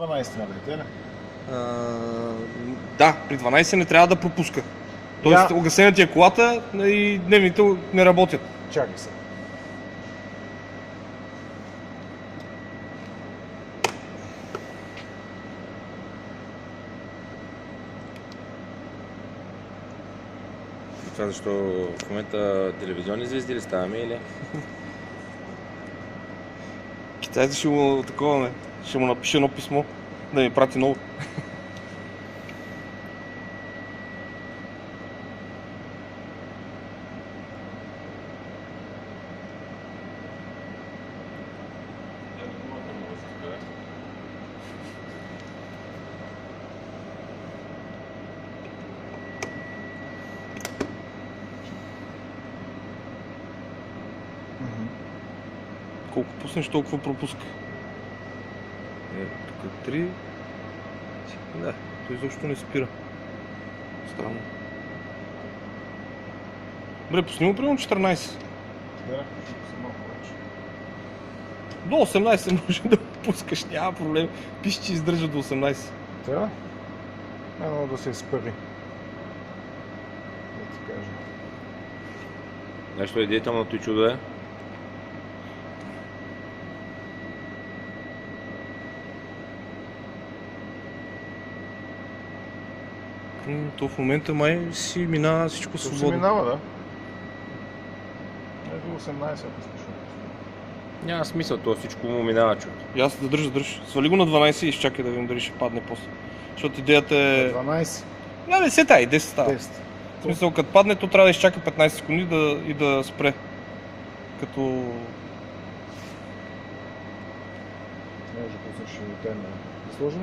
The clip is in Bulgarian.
12 нали, ли? Да, при 12 не трябва да пропуска. Тоест, угасена ти е колата и дневните не работят. Чакай се. Това защо в момента телевизионни звезди ли ставаме или? Китайците ще му такова, ще му напише едно писмо, да ми прати ново. Колко пуснеш, толкова пропуска. Тук е 3. Да, той изобщо не спира. Странно. Добре, пусни му примерно 14. Да, съм малко вече. До 18 може да пускаш, няма проблем. Пише, че издържа до 18. Да? Едно да се изпари. Да ти кажа. Знаеш ли деятелното и чудо е? То в момента май си минава всичко То си свободно. минава, да. До 18 ако слушам. Няма смисъл, то всичко му минава чудо. И аз да държа. Свали го на 12 и изчакай да видим дали ще падне после. Защото идеята е... 12. Да, 10 и 10 става. 10. В смисъл, като падне, то трябва да изчака 15 секунди и да спре. Като... Може да пуснеш и те да сложим.